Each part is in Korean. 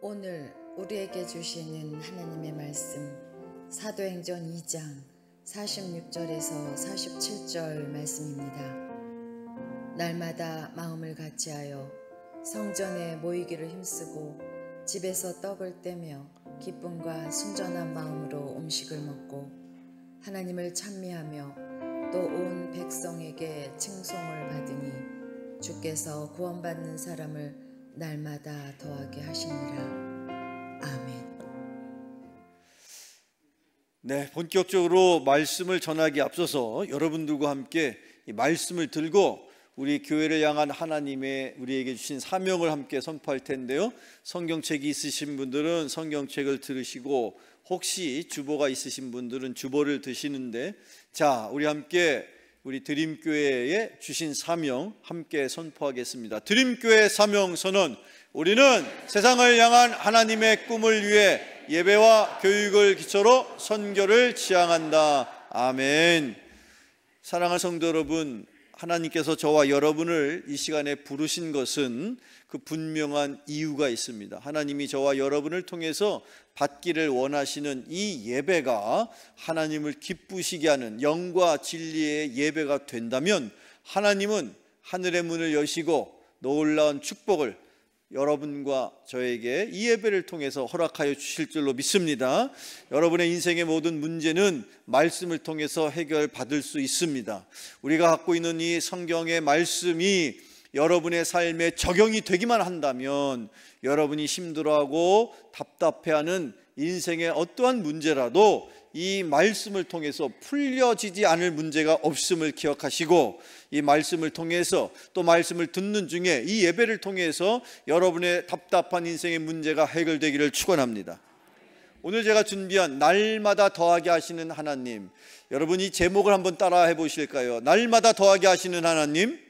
오늘 우리에게 주시는 하나님의 말씀 사도행전 2장 46절에서 47절 말씀입니다. 날마다 마음을 같이하여 성전에 모이기를 힘쓰고 집에서 떡을 떼며 기쁨과 순전한 마음으로 음식을 먹고 하나님을 찬미하며 또 온 백성에게 칭송을 받으니 주께서 구원받는 사람을 날마다 더하게 하시니라. 아멘. 네, 본격적으로 말씀을 전하기에 앞서서 여러분들과 함께 이 말씀을 들고 우리 교회를 향한 하나님의 우리에게 주신 사명을 함께 선포할 텐데요. 성경책이 있으신 분들은 성경책을 들으시고 혹시 주보가 있으신 분들은 주보를 드시는데, 자, 우리 함께 우리 드림교회에 주신 사명 함께 선포하겠습니다. 드림교회 사명 선언. 우리는 세상을 향한 하나님의 꿈을 위해 예배와 교육을 기초로 선교를 지향한다. 아멘. 사랑하는 성도 여러분, 하나님께서 저와 여러분을 이 시간에 부르신 것은 그 분명한 이유가 있습니다. 하나님이 저와 여러분을 통해서 받기를 원하시는 이 예배가 하나님을 기쁘시게 하는 영과 진리의 예배가 된다면 하나님은 하늘의 문을 여시고 놀라운 축복을 여러분과 저에게 이 예배를 통해서 허락하여 주실 줄로 믿습니다. 여러분의 인생의 모든 문제는 말씀을 통해서 해결받을 수 있습니다. 우리가 갖고 있는 이 성경의 말씀이 여러분의 삶에 적용이 되기만 한다면 여러분이 힘들어하고 답답해하는 인생의 어떠한 문제라도 이 말씀을 통해서 풀려지지 않을 문제가 없음을 기억하시고, 이 말씀을 통해서 또 말씀을 듣는 중에 이 예배를 통해서 여러분의 답답한 인생의 문제가 해결되기를 축원합니다. 오늘 제가 준비한 날마다 더하게 하시는 하나님, 여러분 이 제목을 한번 따라 해보실까요? 날마다 더하게 하시는 하나님.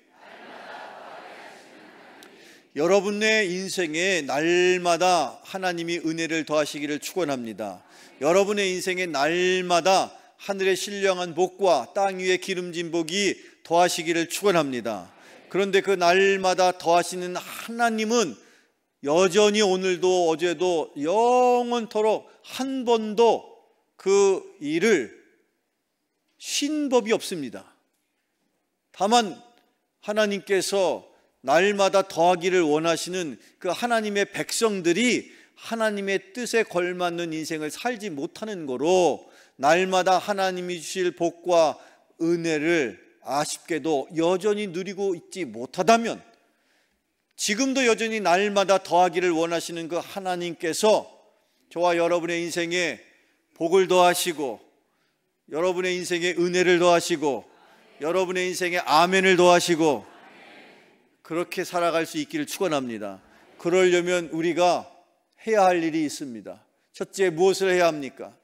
여러분의 인생에 날마다 하나님이 은혜를 더하시기를 축원합니다. 여러분의 인생에 날마다 하늘의 신령한 복과 땅 위의 기름진 복이 더하시기를 축원합니다. 그런데 그 날마다 더하시는 하나님은 여전히 오늘도 어제도 영원토록 한 번도 그 일을 쉰 법이 없습니다. 다만 하나님께서 날마다 더하기를 원하시는 그 하나님의 백성들이 하나님의 뜻에 걸맞는 인생을 살지 못하는 거로 날마다 하나님이 주실 복과 은혜를 아쉽게도 여전히 누리고 있지 못하다면, 지금도 여전히 날마다 더하기를 원하시는 그 하나님께서 저와 여러분의 인생에 복을 더하시고 여러분의 인생에 은혜를 더하시고 여러분의 인생에 아멘을 더하시고 그렇게 살아갈 수 있기를 축원합니다. 그러려면 우리가 해야 할 일이 있습니다. 첫째, 무엇을 해야 합니까?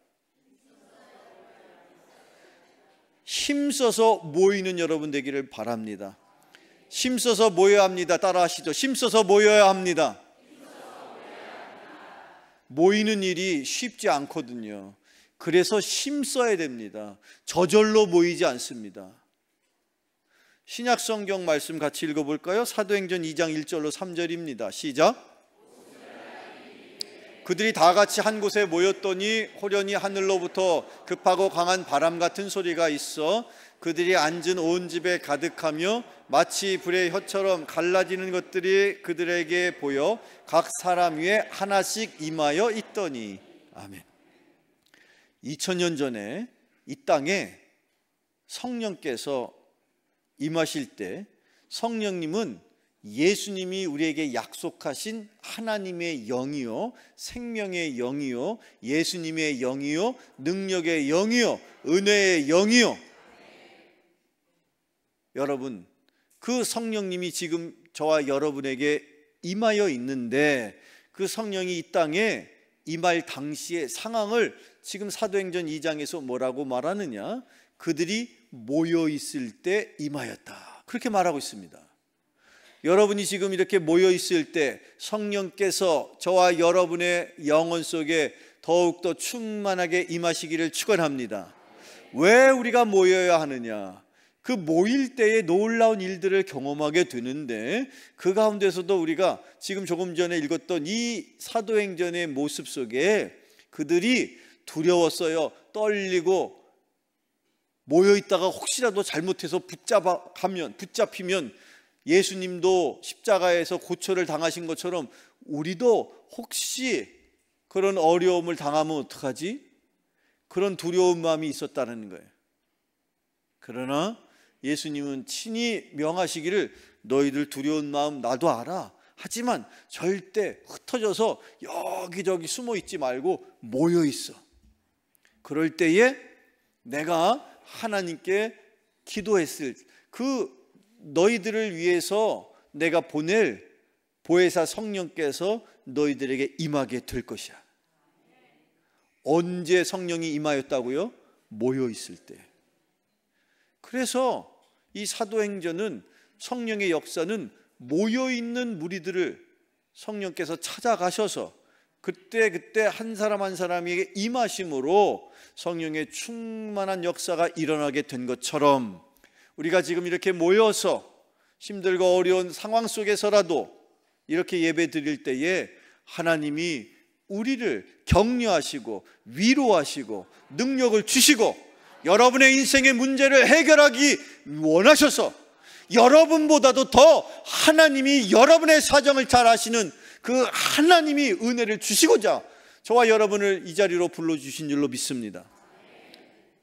힘써서 모이는 여러분 되기를 바랍니다. 힘써서 모여야 합니다. 따라하시죠. 힘써서 모여야 합니다. 모이는 일이 쉽지 않거든요. 그래서 힘써야 됩니다. 저절로 모이지 않습니다. 신약 성경 말씀 같이 읽어볼까요? 사도행전 2장 1절로 3절입니다. 시작. 그들이 다 같이 한 곳에 모였더니 호련히 하늘로부터 급하고 강한 바람 같은 소리가 있어 그들이 앉은 온 집에 가득하며 마치 불의 혀처럼 갈라지는 것들이 그들에게 보여 각 사람 위에 하나씩 임하여 있더니. 아멘. 2000년 전에 이 땅에 성령께서 임하실 때 성령님은 예수님이 우리에게 약속하신 하나님의 영이요, 생명의 영이요, 예수님의 영이요, 능력의 영이요, 은혜의 영이요. 여러분, 그 성령님이 지금 저와 여러분에게 임하여 있는데, 그 성령이 이 땅에 임할 당시의 상황을 지금 사도행전 2장에서 뭐라고 말하느냐? 그들이 모여 있을 때 임하였다, 그렇게 말하고 있습니다. 여러분이 지금 이렇게 모여 있을 때 성령께서 저와 여러분의 영혼 속에 더욱더 충만하게 임하시기를 축원합니다. 왜 우리가 모여야 하느냐? 그 모일 때에 놀라운 일들을 경험하게 되는데, 그 가운데서도 우리가 지금 조금 전에 읽었던 이 사도행전의 모습 속에 그들이 두려웠어요. 떨리고 모여있다가 혹시라도 잘못해서 붙잡히면 예수님도 십자가에서 고초를 당하신 것처럼 우리도 혹시 그런 어려움을 당하면 어떡하지? 그런 두려운 마음이 있었다는 거예요. 그러나 예수님은 친히 명하시기를 너희들 두려운 마음 나도 알아. 하지만 절대 흩어져서 여기저기 숨어 있지 말고 모여 있어. 그럴 때에 내가 하나님께 기도했을 그 너희들을 위해서 내가 보낼 보혜사 성령께서 너희들에게 임하게 될 것이야. 언제 성령이 임하였다고요? 모여 있을 때. 그래서 이 사도행전은, 성령의 역사는 모여있는 무리들을 성령께서 찾아가셔서 그때 한 사람 한 사람에게 임하심으로 성령의 충만한 역사가 일어나게 된 것처럼, 우리가 지금 이렇게 모여서 힘들고 어려운 상황 속에서라도 이렇게 예배 드릴 때에 하나님이 우리를 격려하시고 위로하시고 능력을 주시고 여러분의 인생의 문제를 해결하기 원하셔서 여러분보다도 더 하나님이 여러분의 사정을 잘 아시는 그 하나님이 은혜를 주시고자 저와 여러분을 이 자리로 불러주신 줄로 믿습니다.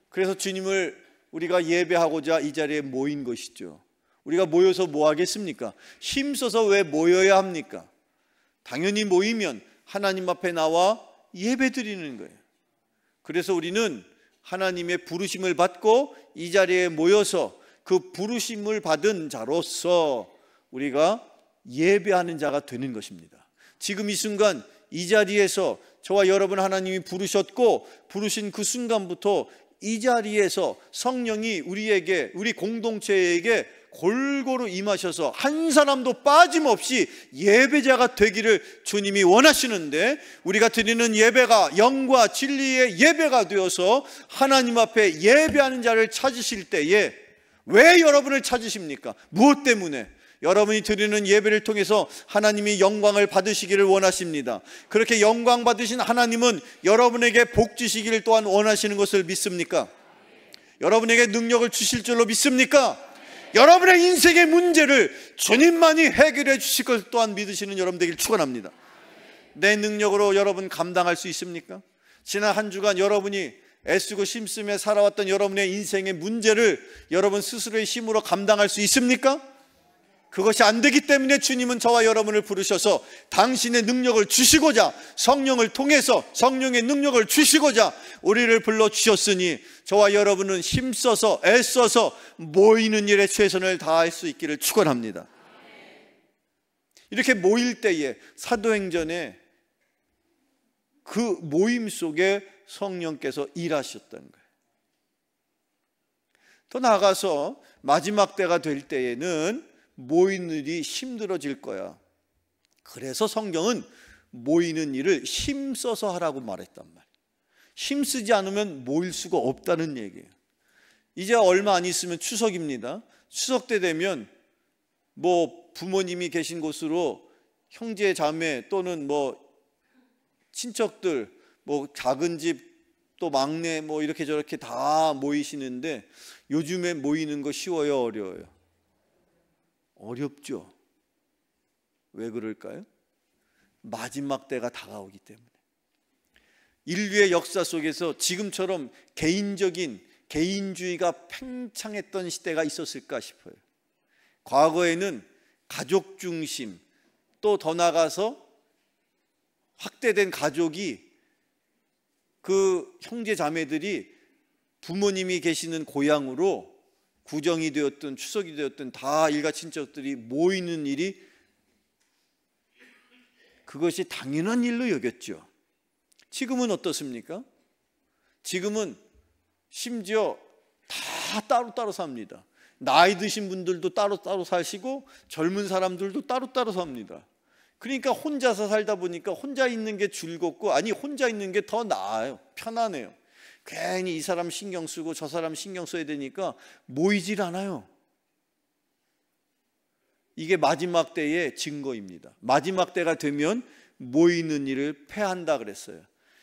그래서 주님을 우리가 예배하고자 이 자리에 모인 것이죠. 우리가 모여서 뭐 하겠습니까? 힘써서 왜 모여야 합니까? 당연히 모이면 하나님 앞에 나와 예배 드리는 거예요. 그래서 우리는 하나님의 부르심을 받고 이 자리에 모여서 그 부르심을 받은 자로서 우리가 예배하는 자가 되는 것입니다. 지금 이 순간 이 자리에서 저와 여러분 하나님이 부르셨고, 부르신 그 순간부터 이 자리에서 성령이 우리에게, 우리 공동체에게 골고루 임하셔서 한 사람도 빠짐없이 예배자가 되기를 주님이 원하시는데, 우리가 드리는 예배가 영과 진리의 예배가 되어서 하나님 앞에 예배하는 자를 찾으실 때에 왜 여러분을 찾으십니까? 무엇 때문에? 여러분이 드리는 예배를 통해서 하나님이 영광을 받으시기를 원하십니다. 그렇게 영광 받으신 하나님은 여러분에게 복 주시기를 또한 원하시는 것을 믿습니까? 여러분에게 능력을 주실 줄로 믿습니까? 여러분의 인생의 문제를 주님만이 해결해 주실 것 또한 믿으시는 여러분 되길 축원합니다. 내 능력으로 여러분 감당할 수 있습니까? 지난 한 주간 여러분이 애쓰고 힘쓰며 살아왔던 여러분의 인생의 문제를 여러분 스스로의 힘으로 감당할 수 있습니까? 그것이 안 되기 때문에 주님은 저와 여러분을 부르셔서 당신의 능력을 주시고자, 성령을 통해서 성령의 능력을 주시고자 우리를 불러주셨으니 저와 여러분은 힘써서 애써서 모이는 일에 최선을 다할 수 있기를 축원합니다. 이렇게 모일 때에 사도행전에 그 모임 속에 성령께서 일하셨던 거예요. 더 나아가서 마지막 때가 될 때에는 모이는 일이 힘들어질 거야. 그래서 성경은 모이는 일을 힘써서 하라고 말했단 말이에요. 힘쓰지 않으면 모일 수가 없다는 얘기예요. 이제 얼마 안 있으면 추석입니다. 추석 때 되면 뭐 부모님이 계신 곳으로 형제 자매 또는 뭐 친척들, 뭐 작은 집 또 막내 뭐 이렇게 저렇게 다 모이시는데, 요즘에 모이는 거 쉬워요, 어려워요? 어렵죠. 왜 그럴까요? 마지막 때가 다가오기 때문에. 인류의 역사 속에서 지금처럼 개인주의가 팽창했던 시대가 있었을까 싶어요. 과거에는 가족 중심, 또 더 나아가서 확대된 가족이, 그 형제 자매들이 부모님이 계시는 고향으로 구정이 되었든 추석이 되었든 다 일가 친척들이 모이는 일이, 그것이 당연한 일로 여겼죠. 지금은 어떻습니까? 지금은 심지어 다 따로따로 삽니다. 나이 드신 분들도 따로따로 사시고 젊은 사람들도 따로따로 삽니다. 그러니까 혼자서 살다 보니까 혼자 있는 게 즐겁고, 아니 혼자 있는 게 더 나아요. 편하네요. 괜히 이 사람 신경 쓰고 저 사람 신경 써야 되니까 모이질 않아요. 이게 마지막 때의 증거입니다. 마지막 때가 되면 모이는 일을 폐한다 그랬어요.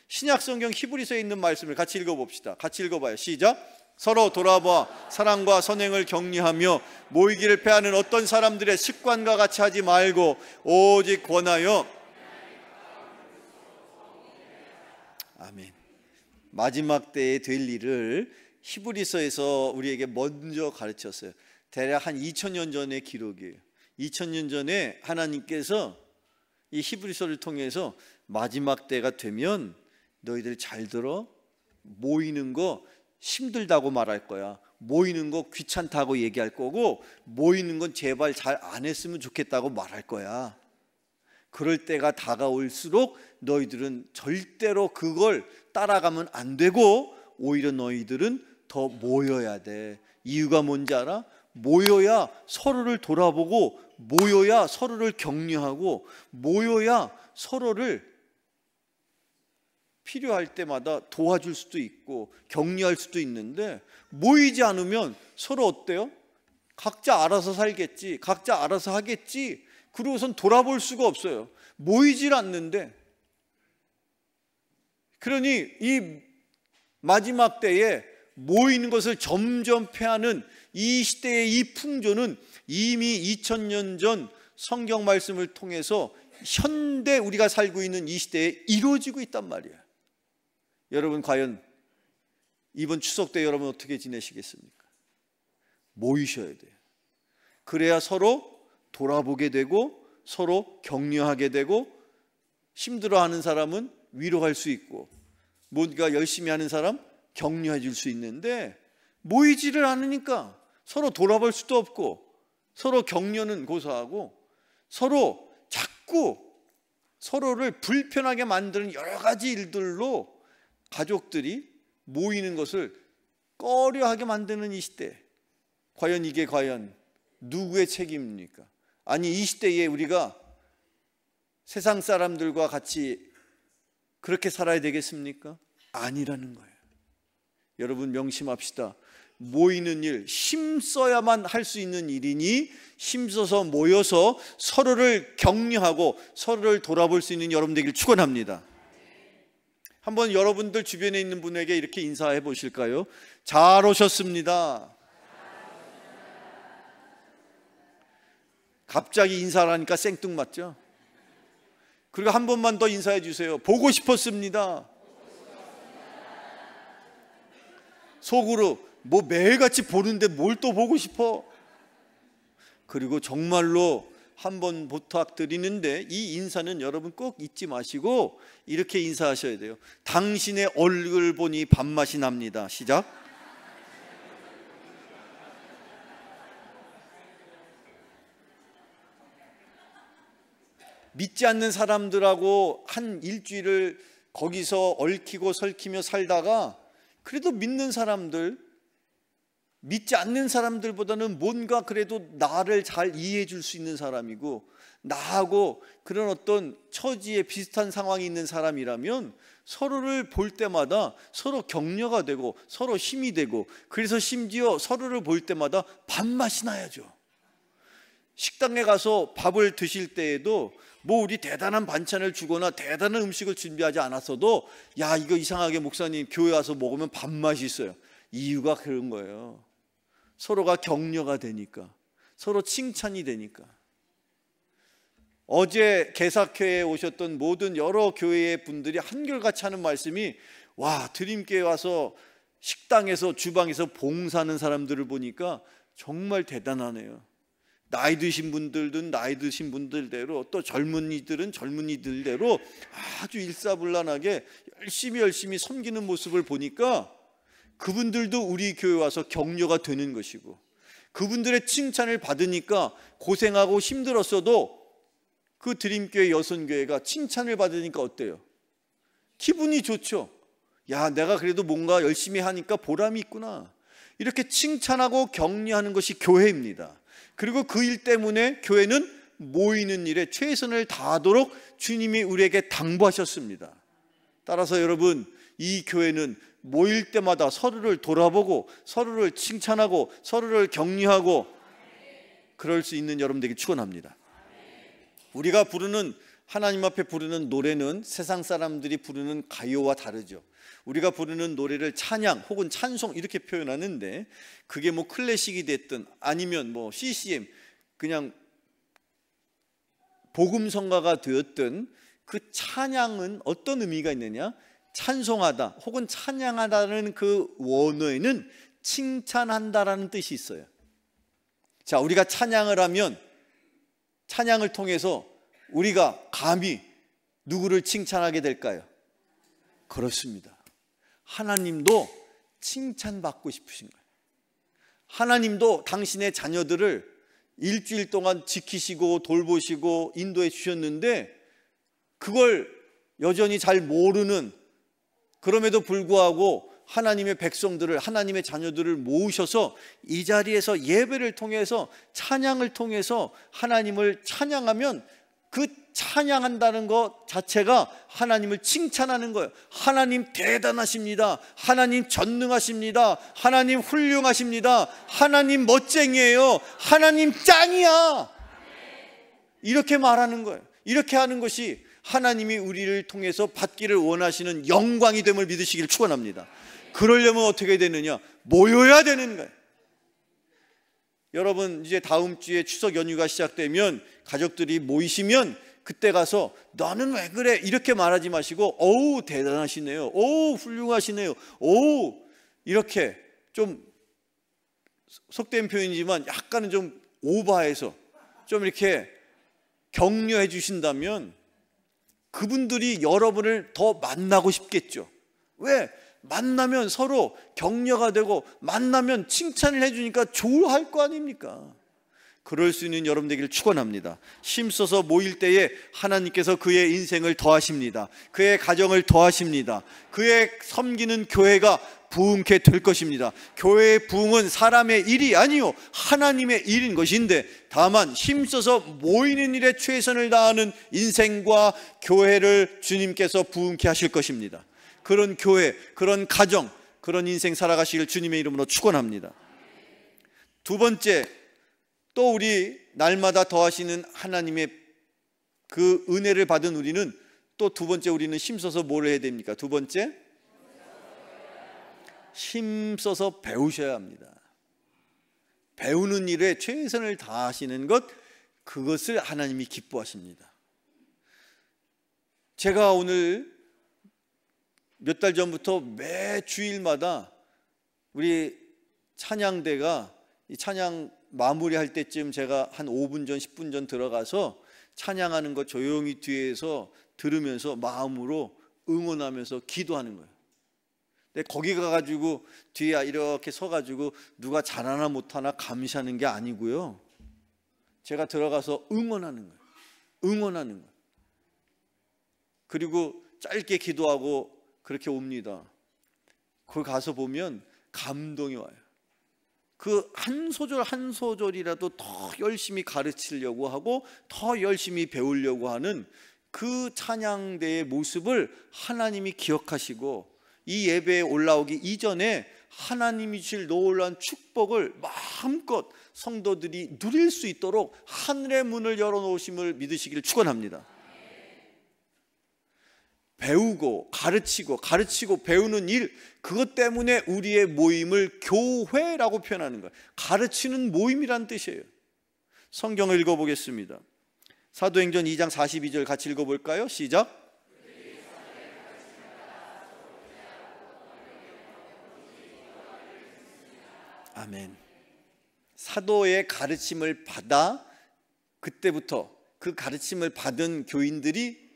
신약성경 히브리서에 있는 말씀을 같이 읽어봅시다. 같이 읽어봐요. 시작. 서로 돌아봐 사랑과 선행을 격려하며 모이기를 폐하는 어떤 사람들의 습관과 같이 하지 말고 오직 권하여. 아멘. 마지막 때에 될 일을 히브리서에서 우리에게 먼저 가르쳤어요. 대략 한 2000년 전의 기록이에요. 2000년 전에 하나님께서 이 히브리서를 통해서 마지막 때가 되면 너희들 잘 들어, 모이는 거 힘들다고 말할 거야. 모이는 거 귀찮다고 얘기할 거고, 모이는 건 제발 잘 안 했으면 좋겠다고 말할 거야. 그럴 때가 다가올수록 너희들은 절대로 그걸 따라가면 안 되고 오히려 너희들은 더 모여야 돼. 이유가 뭔지 알아? 모여야 서로를 돌아보고, 모여야 서로를 격려하고, 모여야 서로를 필요할 때마다 도와줄 수도 있고 격려할 수도 있는데, 모이지 않으면 서로 어때요? 각자 알아서 살겠지, 각자 알아서 하겠지, 그러고선 돌아볼 수가 없어요. 모이질 않는데. 그러니 이 마지막 때에 모이는 것을 점점 폐하는 이 시대의 이 풍조는 이미 2000년 전 성경 말씀을 통해서 현대 우리가 살고 있는 이 시대에 이루어지고 있단 말이에요. 여러분 과연 이번 추석 때 여러분 어떻게 지내시겠습니까? 모이셔야 돼요. 그래야 서로 돌아보게 되고 서로 격려하게 되고, 힘들어하는 사람은 위로할 수 있고 뭔가 열심히 하는 사람 격려해 줄 수 있는데, 모이지를 않으니까 서로 돌아볼 수도 없고 서로 격려는 고사하고 서로 자꾸 서로를 불편하게 만드는 여러 가지 일들로 가족들이 모이는 것을 꺼려하게 만드는 이 시대, 과연 이게 과연 누구의 책임입니까? 아니 이 시대에 우리가 세상 사람들과 같이 그렇게 살아야 되겠습니까? 아니라는 거예요. 여러분 명심합시다. 모이는 일, 힘써야만 할 수 있는 일이니 힘써서 모여서 서로를 격려하고 서로를 돌아볼 수 있는 여러분 되길 축원합니다. 한번 여러분들 주변에 있는 분에게 이렇게 인사해 보실까요? 잘 오셨습니다. 갑자기 인사를 하니까 생뚱맞죠? 그리고 한 번만 더 인사해 주세요. 보고 싶었습니다. 속으로 뭐 매일같이 보는데 뭘 또 보고 싶어? 그리고 정말로 한번 부탁드리는데, 이 인사는 여러분 꼭 잊지 마시고 이렇게 인사하셔야 돼요. 당신의 얼굴 보니 밥맛이 납니다. 시작. 믿지 않는 사람들하고 한 일주일을 거기서 얽히고 설키며 살다가 그래도 믿는 사람들, 믿지 않는 사람들보다는 뭔가 그래도 나를 잘 이해해 줄 수 있는 사람이고, 나하고 그런 어떤 처지에 비슷한 상황이 있는 사람이라면 서로를 볼 때마다 서로 격려가 되고 서로 힘이 되고, 그래서 심지어 서로를 볼 때마다 밥맛이 나야죠. 식당에 가서 밥을 드실 때에도 뭐 우리 대단한 반찬을 주거나 대단한 음식을 준비하지 않았어도, 야 이거 이상하게 목사님 교회 와서 먹으면 밥맛이 있어요. 이유가 그런 거예요. 서로가 격려가 되니까, 서로 칭찬이 되니까. 어제 개사회에 오셨던 모든 여러 교회의 분들이 한결같이 하는 말씀이, 와 드림교회 와서 식당에서 주방에서 봉사하는 사람들을 보니까 정말 대단하네요. 나이 드신 분들은 나이 드신 분들대로, 또 젊은이들은 젊은이들대로 아주 일사불란하게 열심히 섬기는 모습을 보니까 그분들도 우리 교회 와서 격려가 되는 것이고, 그분들의 칭찬을 받으니까 고생하고 힘들었어도 그 드림교회 여선교회가 칭찬을 받으니까 어때요? 기분이 좋죠. 야 내가 그래도 뭔가 열심히 하니까 보람이 있구나. 이렇게 칭찬하고 격려하는 것이 교회입니다. 그리고 그 일 때문에 교회는 모이는 일에 최선을 다하도록 주님이 우리에게 당부하셨습니다. 따라서 여러분, 이 교회는 모일 때마다 서로를 돌아보고 서로를 칭찬하고 서로를 격려하고 그럴 수 있는 여러분들에게 축원합니다. 우리가 부르는, 하나님 앞에 부르는 노래는 세상 사람들이 부르는 가요와 다르죠. 우리가 부르는 노래를 찬양 혹은 찬송 이렇게 표현하는데, 그게 뭐 클래식이 됐든 아니면 뭐 CCM 그냥 복음성가가 되었든, 그 찬양은 어떤 의미가 있느냐? 찬송하다 혹은 찬양하다는 그 원어에는 칭찬한다라는 뜻이 있어요. 자, 우리가 찬양을 하면 찬양을 통해서 우리가 감히 누구를 칭찬하게 될까요? 그렇습니다. 하나님도 칭찬받고 싶으신 거예요. 하나님도 당신의 자녀들을 일주일 동안 지키시고 돌보시고 인도해 주셨는데, 그걸 여전히 잘 모르는, 그럼에도 불구하고 하나님의 백성들을, 하나님의 자녀들을 모으셔서 이 자리에서 예배를 통해서, 찬양을 통해서 하나님을 찬양하면, 그 찬양한다는 것 자체가 하나님을 칭찬하는 거예요. 하나님 대단하십니다. 하나님 전능하십니다. 하나님 훌륭하십니다. 하나님 멋쟁이에요. 하나님 짱이야. 이렇게 말하는 거예요. 이렇게 하는 것이 하나님이 우리를 통해서 받기를 원하시는 영광이 됨을 믿으시기를 축원합니다. 그러려면 어떻게 되느냐? 모여야 되는 거예요. 여러분, 이제 다음 주에 추석 연휴가 시작되면 가족들이 모이시면 그때 가서 너는 왜 그래? 이렇게 말하지 마시고, 어우 대단하시네요, 어우 훌륭하시네요, 어우, 이렇게 좀 속된 표현이지만 약간은 좀 오버해서 좀 이렇게 격려해 주신다면 그분들이 여러분을 더 만나고 싶겠죠. 왜? 만나면 서로 격려가 되고, 만나면 칭찬을 해주니까 좋아할 거 아닙니까? 그럴 수 있는 여러분 되기를 축원합니다. 힘써서 모일 때에 하나님께서 그의 인생을 더하십니다. 그의 가정을 더하십니다. 그의 섬기는 교회가 부흥케 될 것입니다. 교회의 부흥은 사람의 일이 아니요 하나님의 일인 것인데, 다만 힘써서 모이는 일에 최선을 다하는 인생과 교회를 주님께서 부흥케 하실 것입니다. 그런 교회, 그런 가정, 그런 인생 살아가시길 주님의 이름으로 축원합니다. 두 번째, 또 우리 날마다 더하시는 하나님의 그 은혜를 받은 우리는 또 두 번째, 우리는 힘써서 뭘 해야 됩니까? 두 번째, 힘써서 배우셔야 합니다. 배우는 일에 최선을 다하시는 것, 그것을 하나님이 기뻐하십니다. 제가 오늘 몇 달 전부터 매 주일마다 우리 찬양대가 이 찬양 마무리할 때쯤 제가 한 5분 전 10분 전 들어가서 찬양하는 거 조용히 뒤에서 들으면서 마음으로 응원하면서 기도하는 거예요. 근데 거기 가가지고 뒤에 이렇게 서가지고 누가 잘하나 못하나 감시하는 게 아니고요, 제가 들어가서 응원하는 거예요. 응원하는 거예요. 그리고 짧게 기도하고 그렇게 옵니다. 거기 가서 보면 감동이 와요. 그 한 소절 한 소절이라도 더 열심히 가르치려고 하고 더 열심히 배우려고 하는 그 찬양대의 모습을 하나님이 기억하시고, 이 예배에 올라오기 이전에 하나님이 주실 놀라운 축복을 마음껏 성도들이 누릴 수 있도록 하늘의 문을 열어놓으심을 믿으시기를 축원합니다. 배우고 가르치고 배우는 일, 그것 때문에 우리의 모임을 교회라고 표현하는 거예요. 가르치는 모임이란 뜻이에요. 성경을 읽어보겠습니다. 사도행전 2장 42절 같이 읽어볼까요? 시작. 아멘. 사도의 가르침을 받아, 그때부터 그 가르침을 받은 교인들이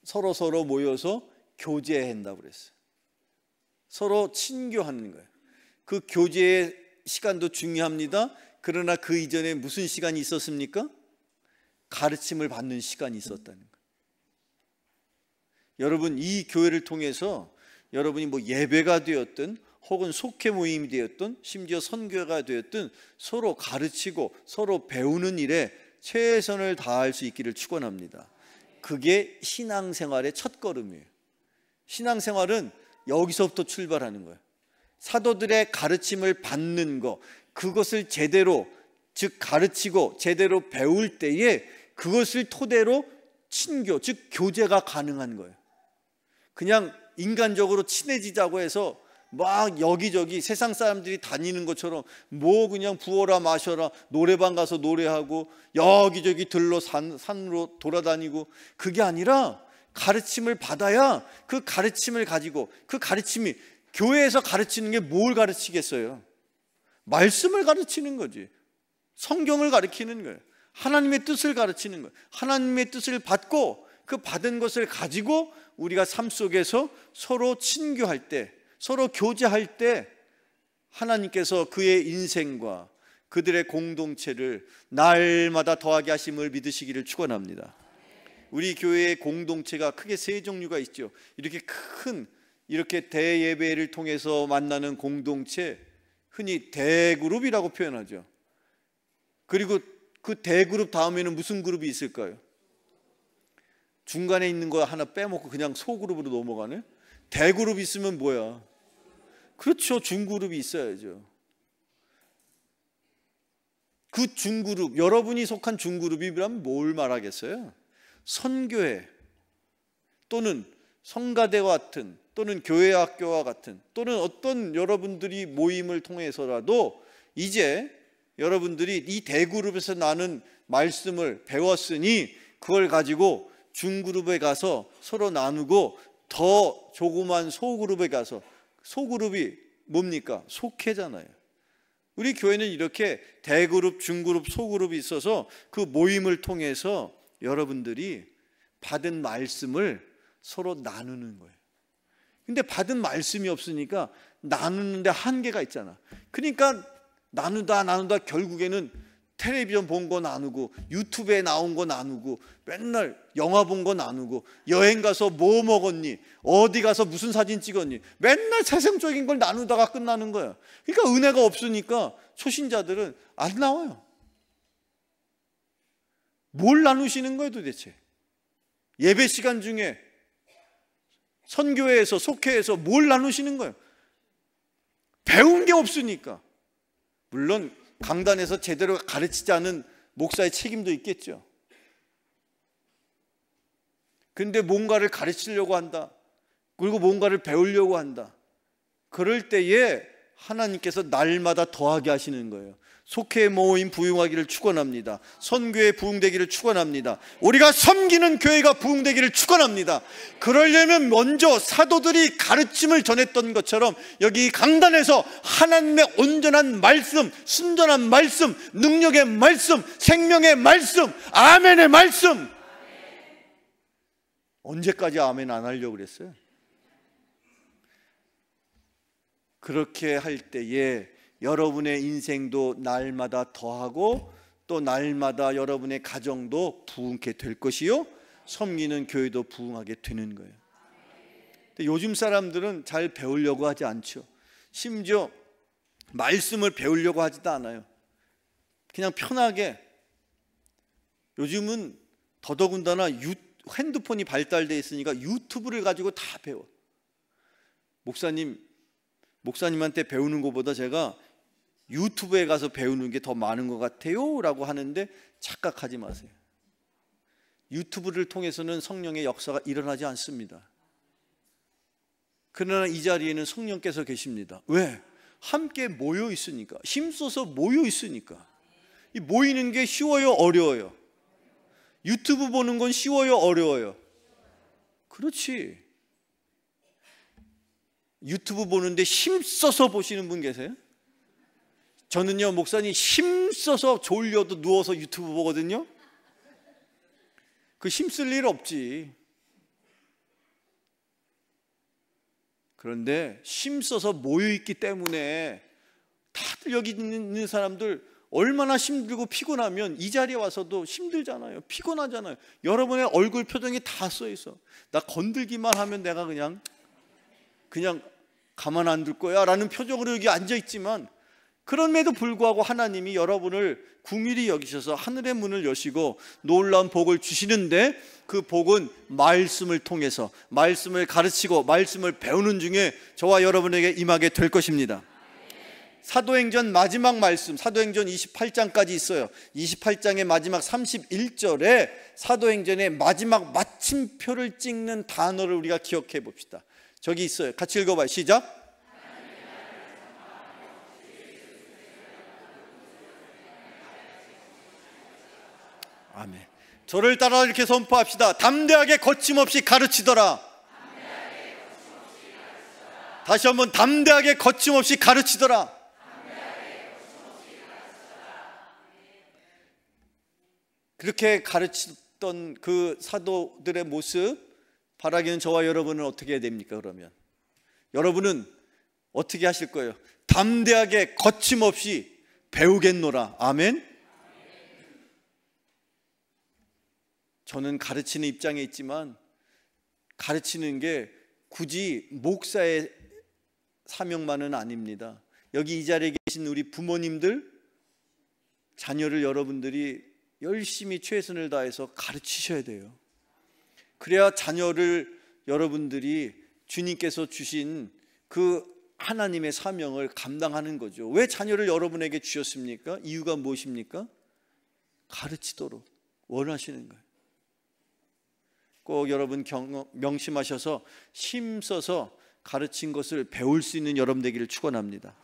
서로 모여서 교제한다고 그랬어요. 서로 친교하는 거예요. 그 교제의 시간도 중요합니다. 그러나 그 이전에 무슨 시간이 있었습니까? 가르침을 받는 시간이 있었다는 거예요. 여러분, 이 교회를 통해서 여러분이 뭐 예배가 되었든 혹은 속회 모임이 되었든 심지어 선교가 되었든 서로 가르치고 서로 배우는 일에 최선을 다할 수 있기를 축원합니다. 그게 신앙생활의 첫걸음이에요. 신앙생활은 여기서부터 출발하는 거예요. 사도들의 가르침을 받는 거, 그것을 제대로, 즉 가르치고 제대로 배울 때에 그것을 토대로 친교, 즉 교제가 가능한 거예요. 그냥 인간적으로 친해지자고 해서 막 여기저기 세상 사람들이 다니는 것처럼 뭐 그냥 부어라 마셔라, 노래방 가서 노래하고 여기저기 들러 산으로 돌아다니고, 그게 아니라 가르침을 받아야 그 가르침을 가지고, 그 가르침이 교회에서 가르치는 게 뭘 가르치겠어요? 말씀을 가르치는 거지. 성경을 가르치는 거예요. 하나님의 뜻을 가르치는 거예요. 하나님의 뜻을 받고 그 받은 것을 가지고 우리가 삶 속에서 서로 친교할 때, 서로 교제할 때 하나님께서 그의 인생과 그들의 공동체를 날마다 더하게 하심을 믿으시기를 축원합니다. 우리 교회의 공동체가 크게 세 종류가 있죠. 이렇게 대예배를 통해서 만나는 공동체, 흔히 대그룹이라고 표현하죠. 그리고 그 대그룹 다음에는 무슨 그룹이 있을까요? 중간에 있는 거 하나 빼먹고 그냥 소그룹으로 넘어가네. 대그룹 있으면 뭐야? 그렇죠, 중그룹이 있어야죠. 그 중그룹, 여러분이 속한 중그룹이라면 뭘 말하겠어요? 선교회 또는 성가대와 같은, 또는 교회학교와 같은, 또는 어떤 여러분들이 모임을 통해서라도 이제 여러분들이 이 대그룹에서 나는 말씀을 배웠으니 그걸 가지고 중그룹에 가서 서로 나누고, 더 조그만 소그룹에 가서, 소그룹이 뭡니까? 속회잖아요. 우리 교회는 이렇게 대그룹, 중그룹, 소그룹이 있어서 그 모임을 통해서 여러분들이 받은 말씀을 서로 나누는 거예요. 근데 받은 말씀이 없으니까 나누는데 한계가 있잖아. 그러니까 나누다 결국에는 텔레비전 본 거 나누고, 유튜브에 나온 거 나누고, 맨날 영화 본 거 나누고, 여행 가서 뭐 먹었니, 어디 가서 무슨 사진 찍었니, 맨날 세상적인 걸 나누다가 끝나는 거야. 그러니까 은혜가 없으니까 초신자들은 안 나와요. 뭘 나누시는 거예요 도대체? 예배 시간 중에 선교회에서, 속회에서 뭘 나누시는 거예요? 배운 게 없으니까. 물론 강단에서 제대로 가르치지 않은 목사의 책임도 있겠죠. 그런데 뭔가를 가르치려고 한다, 그리고 뭔가를 배우려고 한다, 그럴 때에 하나님께서 날마다 더하게 하시는 거예요. 속회 모임 부흥하기를 축원합니다. 선교회 부흥되기를 축원합니다. 우리가 섬기는 교회가 부흥되기를 축원합니다. 그러려면 먼저 사도들이 가르침을 전했던 것처럼 여기 강단에서 하나님의 온전한 말씀, 순전한 말씀, 능력의 말씀, 생명의 말씀, 아멘의 말씀. 언제까지 아멘 안 하려고 그랬어요? 그렇게 할 때에 여러분의 인생도 날마다 더하고, 또 날마다 여러분의 가정도 부흥케 될 것이요, 섬기는 교회도 부흥하게 되는 거예요. 근데 요즘 사람들은 잘 배우려고 하지 않죠. 심지어 말씀을 배우려고 하지도 않아요. 그냥 편하게, 요즘은 더더군다나 핸드폰이 발달되어 있으니까 유튜브를 가지고 다 배워. 목사님한테 배우는 것보다 제가 유튜브에 가서 배우는 게 더 많은 것 같아요 라고 하는데 착각하지 마세요. 유튜브를 통해서는 성령의 역사가 일어나지 않습니다. 그러나 이 자리에는 성령께서 계십니다. 왜? 함께 모여 있으니까, 힘써서 모여 있으니까. 이 모이는 게 쉬워요, 어려워요? 유튜브 보는 건 쉬워요, 어려워요? 그렇지. 유튜브 보는데 힘써서 보시는 분 계세요? 저는요, 목사님 힘써서 졸려도 누워서 유튜브 보거든요. 그 힘쓸 일 없지. 그런데 힘써서 모여있기 때문에, 다들 여기 있는 사람들 얼마나 힘들고 피곤하면 이 자리에 와서도 힘들잖아요. 피곤하잖아요. 여러분의 얼굴 표정이 다 써있어. 나 건들기만 하면 내가 그냥 가만 안 둘 거야 라는 표정으로 여기 앉아있지만, 그럼에도 불구하고 하나님이 여러분을 긍휼히 여기셔서 하늘의 문을 여시고 놀라운 복을 주시는데, 그 복은 말씀을 통해서 말씀을 가르치고 말씀을 배우는 중에 저와 여러분에게 임하게 될 것입니다. 사도행전 마지막 말씀, 사도행전 28장까지 있어요. 28장의 마지막 31절에 사도행전의 마지막 마침표를 찍는 단어를 우리가 기억해 봅시다. 저기 있어요. 같이 읽어봐요. 시작. 아멘. 저를 따라 이렇게 선포합시다. 담대하게 거침없이 가르치더라. 다시 한번 담대하게 거침없이 가르치더라. 그렇게 가르치던 그 사도들의 모습 바라기는 저와 여러분은 어떻게 해야 됩니까? 그러면 여러분은 어떻게 하실 거예요? 담대하게 거침없이 배우겠노라. 아멘. 저는 가르치는 입장에 있지만 가르치는 게 굳이 목사의 사명만은 아닙니다. 여기 이 자리에 계신 우리 부모님들, 자녀를 여러분들이 열심히 최선을 다해서 가르치셔야 돼요. 그래야 자녀를 여러분들이 주님께서 주신 그 하나님의 사명을 감당하는 거죠. 왜 자녀를 여러분에게 주셨습니까? 이유가 무엇입니까? 가르치도록 원하시는 거예요. 꼭 여러분 명심하셔서 힘써서 가르친 것을 배울 수 있는 여러분 되기를 축원합니다.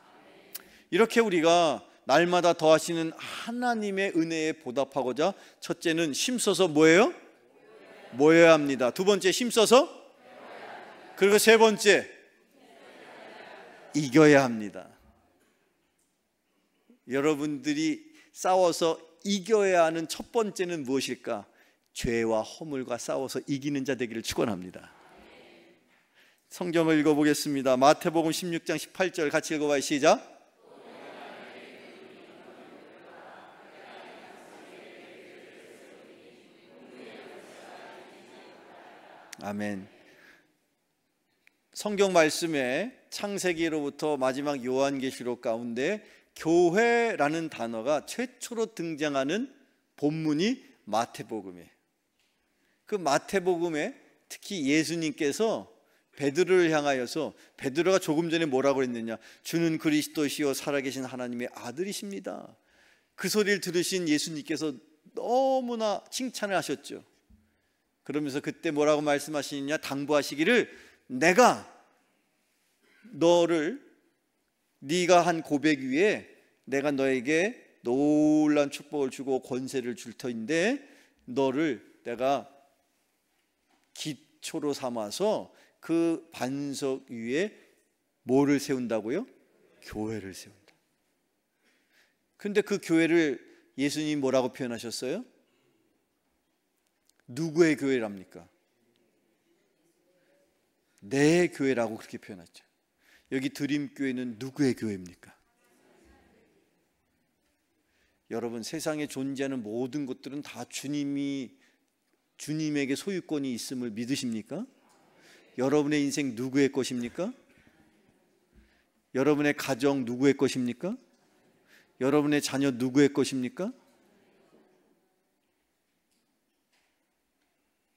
이렇게 우리가 날마다 더하시는 하나님의 은혜에 보답하고자, 첫째는 힘써서 뭐예요? 모여야 합니다. 두 번째, 힘써서, 그리고 세 번째, 이겨야 합니다. 여러분들이 싸워서 이겨야 하는 첫 번째는 무엇일까? 죄와 허물과 싸워서 이기는 자 되기를 축원합니다. 성경을 읽어보겠습니다. 마태복음 16장 18절 같이 읽어봐요. 시작. 아멘. 성경 말씀에 창세기로부터 마지막 요한계시록 가운데 교회라는 단어가 최초로 등장하는 본문이 마태복음이에요. 그 마태복음에 특히 예수님께서 베드로를 향하여서, 베드로가 조금 전에 뭐라고 했느냐? 주는 그리스도시요 살아계신 하나님의 아들이십니다. 그 소리를 들으신 예수님께서 너무나 칭찬을 하셨죠. 그러면서 그때 뭐라고 말씀하시느냐? 당부하시기를, 내가 너를, 네가 한 고백 위에 내가 너에게 놀라운 축복을 주고 권세를 줄 터인데, 너를 내가 기초로 삼아서 그 반석 위에 뭐를 세운다고요? 교회를 세운다. 근데 그 교회를 예수님이 뭐라고 표현하셨어요? 누구의 교회랍니까? 내 교회라고 그렇게 표현했죠. 여기 드림교회는 누구의 교회입니까? 여러분, 세상에 존재하는 모든 것들은 다 주님에게 소유권이 있음을 믿으십니까? 여러분의 인생 누구의 것입니까? 여러분의 가정 누구의 것입니까? 여러분의 자녀 누구의 것입니까?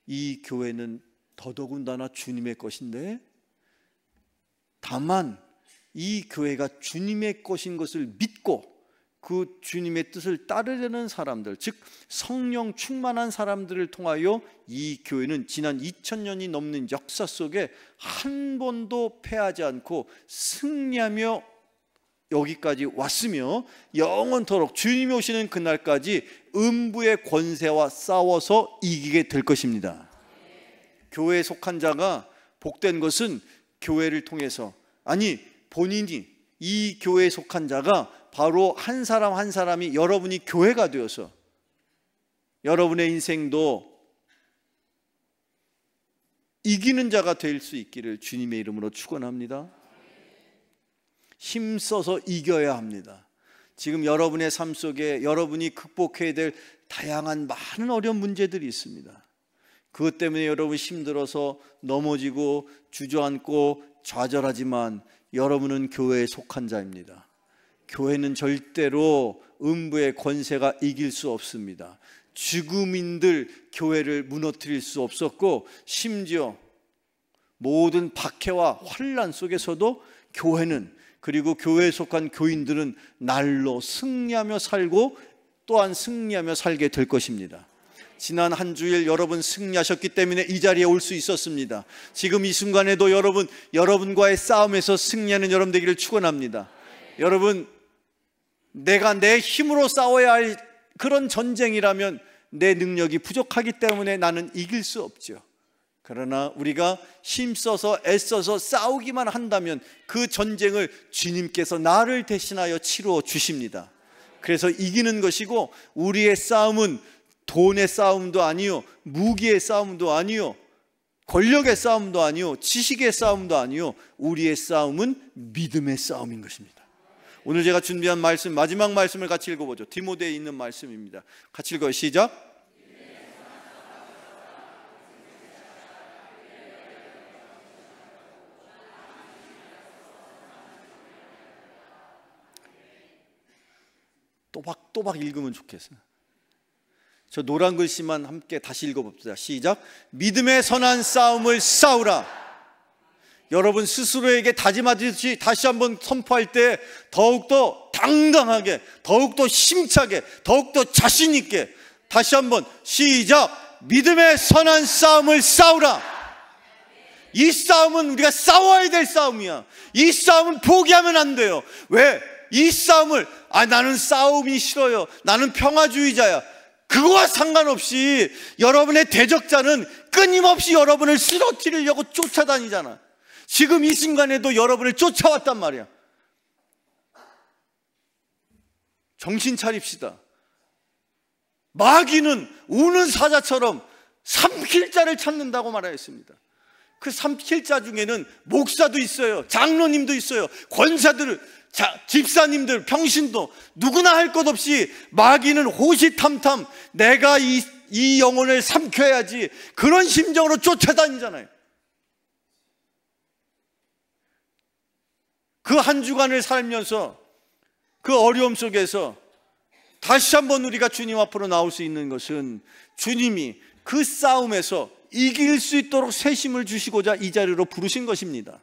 이 교회는 더더군다나 주님의 것인데, 다만 이 교회가 주님의 것인 것을 믿고 그 주님의 뜻을 따르려는 사람들, 즉 성령 충만한 사람들을 통하여 이 교회는 지난 2000년이 넘는 역사 속에 한 번도 패하지 않고 승리하며 여기까지 왔으며, 영원토록 주님이 오시는 그날까지 음부의 권세와 싸워서 이기게 될 것입니다. 교회에 속한 자가 복된 것은 교회를 통해서, 아니 본인이, 이 교회에 속한 자가 바로 한 사람 한 사람이 여러분이 교회가 되어서 여러분의 인생도 이기는 자가 될 수 있기를 주님의 이름으로 축원합니다. 힘써서 이겨야 합니다. 지금 여러분의 삶 속에 여러분이 극복해야 될 다양한 많은 어려운 문제들이 있습니다. 그것 때문에 여러분 힘들어서 넘어지고 주저앉고 좌절하지만 여러분은 교회에 속한 자입니다. 교회는 절대로 음부의 권세가 이길 수 없습니다. 죽음인들 교회를 무너뜨릴 수 없었고, 심지어 모든 박해와 환난 속에서도 교회는, 그리고 교회에 속한 교인들은 날로 승리하며 살고 또한 승리하며 살게 될 것입니다. 지난 한 주일 여러분 승리하셨기 때문에 이 자리에 올 수 있었습니다. 지금 이 순간에도 여러분과의 싸움에서 승리하는 여러분 되기를 축원합니다. 여러분, 내가 내 힘으로 싸워야 할 그런 전쟁이라면 내 능력이 부족하기 때문에 나는 이길 수 없죠. 그러나 우리가 힘써서 애써서 싸우기만 한다면 그 전쟁을 주님께서 나를 대신하여 치루어 주십니다. 그래서 이기는 것이고, 우리의 싸움은 돈의 싸움도 아니요, 무기의 싸움도 아니요, 권력의 싸움도 아니요, 지식의 싸움도 아니요, 우리의 싸움은 믿음의 싸움인 것입니다. 오늘 제가 준비한 말씀, 마지막 말씀을 같이 읽어보죠. 디모데에 있는 말씀입니다. 같이 읽어요. 시작. 또박또박 읽으면 좋겠어요. 저 노란 글씨만 함께 다시 읽어봅시다. 시작. 믿음의 선한 싸움을 싸우라. 여러분 스스로에게 다짐하듯이 다시 한번 선포할 때 더욱더 당당하게, 더욱더 힘차게, 더욱더 자신 있게 다시 한번 시작. 믿음의 선한 싸움을 싸우라. 이 싸움은 우리가 싸워야 될 싸움이야. 이 싸움은 포기하면 안 돼요. 왜? 이 싸움을 나는 싸움이 싫어요, 나는 평화주의자야, 그거와 상관없이 여러분의 대적자는 끊임없이 여러분을 쓰러뜨리려고 쫓아다니잖아. 지금 이 순간에도 여러분을 쫓아왔단 말이야. 정신 차립시다. 마귀는 우는 사자처럼 삼킬 자를 찾는다고 말하였습니다. 그 삼킬 자 중에는 목사도 있어요, 장로님도 있어요, 권사들, 집사님들, 평신도, 누구나 할 것 없이 마귀는 호시탐탐 내가 이 영혼을 삼켜야지, 그런 심정으로 쫓아다니잖아요. 그 한 주간을 살면서 그 어려움 속에서 다시 한번 우리가 주님 앞으로 나올 수 있는 것은 주님이 그 싸움에서 이길 수 있도록 새 힘을 주시고자 이 자리로 부르신 것입니다.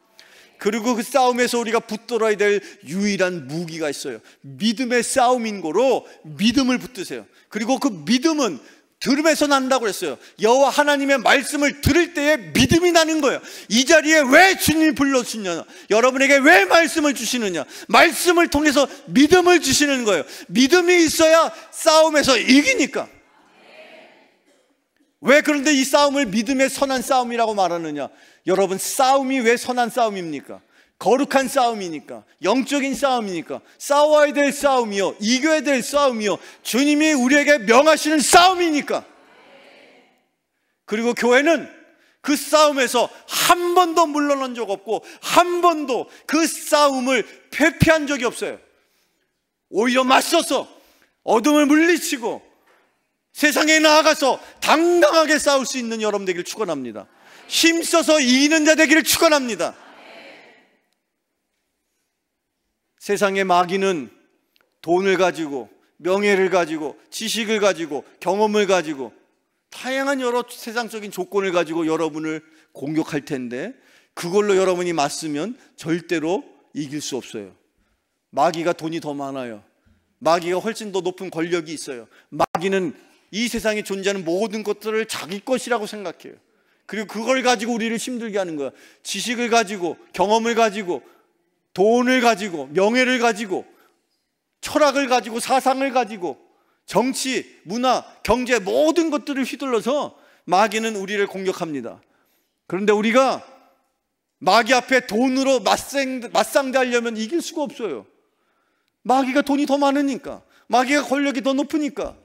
그리고 그 싸움에서 우리가 붙들어야 될 유일한 무기가 있어요. 믿음의 싸움인 거로 믿음을 붙드세요. 그리고 그 믿음은 들음에서 난다고 그랬어요. 여호와 하나님의 말씀을 들을 때에 믿음이 나는 거예요. 이 자리에 왜 주님이 불러주시냐, 여러분에게 왜 말씀을 주시느냐, 말씀을 통해서 믿음을 주시는 거예요. 믿음이 있어야 싸움에서 이기니까. 왜 그런데 이 싸움을 믿음의 선한 싸움이라고 말하느냐? 여러분, 싸움이 왜 선한 싸움입니까? 거룩한 싸움이니까, 영적인 싸움이니까, 싸워야 될 싸움이요, 이겨야 될 싸움이요, 주님이 우리에게 명하시는 싸움이니까. 그리고 교회는 그 싸움에서 한 번도 물러난 적 없고 한 번도 그 싸움을 회피한 적이 없어요. 오히려 맞서서 어둠을 물리치고 세상에 나아가서 당당하게 싸울 수 있는 여러분 되기를 축원합니다. 힘써서 이기는 자 되기를 축원합니다. 세상의 마귀는 돈을 가지고, 명예를 가지고, 지식을 가지고, 경험을 가지고, 다양한 여러 세상적인 조건을 가지고 여러분을 공격할 텐데, 그걸로 여러분이 맞으면 절대로 이길 수 없어요. 마귀가 돈이 더 많아요. 마귀가 훨씬 더 높은 권력이 있어요. 마귀는 이 세상에 존재하는 모든 것들을 자기 것이라고 생각해요. 그리고 그걸 가지고 우리를 힘들게 하는 거야. 지식을 가지고, 경험을 가지고, 돈을 가지고, 명예를 가지고, 철학을 가지고, 사상을 가지고, 정치, 문화, 경제 모든 것들을 휘둘러서 마귀는 우리를 공격합니다. 그런데 우리가 마귀 앞에 돈으로 맞상대하려면 이길 수가 없어요. 마귀가 돈이 더 많으니까, 마귀가 권력이 더 높으니까.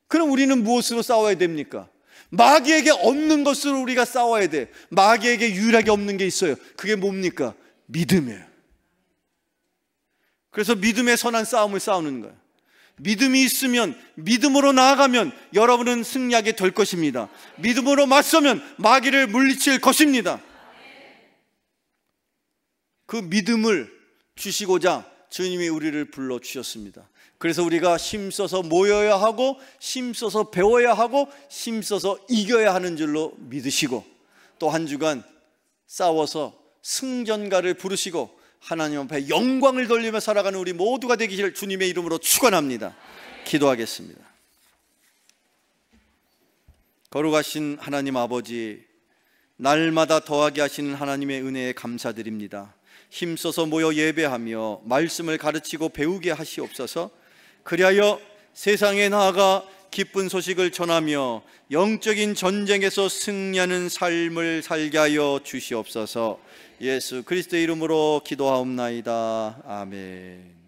그럼 우리는 무엇으로 싸워야 됩니까? 마귀에게 없는 것으로 우리가 싸워야 돼. 마귀에게 유일하게 없는 게 있어요. 그게 뭡니까? 믿음이에요. 그래서 믿음의 선한 싸움을 싸우는 거예요. 믿음이 있으면, 믿음으로 나아가면 여러분은 승리하게 될 것입니다. 믿음으로 맞서면 마귀를 물리칠 것입니다. 그 믿음을 주시고자 주님이 우리를 불러주셨습니다. 그래서 우리가 힘써서 모여야 하고 힘써서 배워야 하고 힘써서 이겨야 하는 줄로 믿으시고, 또 한 주간 싸워서 승전가를 부르시고 하나님 앞에 영광을 돌리며 살아가는 우리 모두가 되기를 주님의 이름으로 축원합니다. 기도하겠습니다. 거룩하신 하나님 아버지, 날마다 더하게 하시는 하나님의 은혜에 감사드립니다. 힘써서 모여 예배하며 말씀을 가르치고 배우게 하시옵소서. 그리하여 세상에 나아가 기쁜 소식을 전하며 영적인 전쟁에서 승리하는 삶을 살게 하여 주시옵소서. 예수 그리스도의 이름으로 기도하옵나이다. 아멘.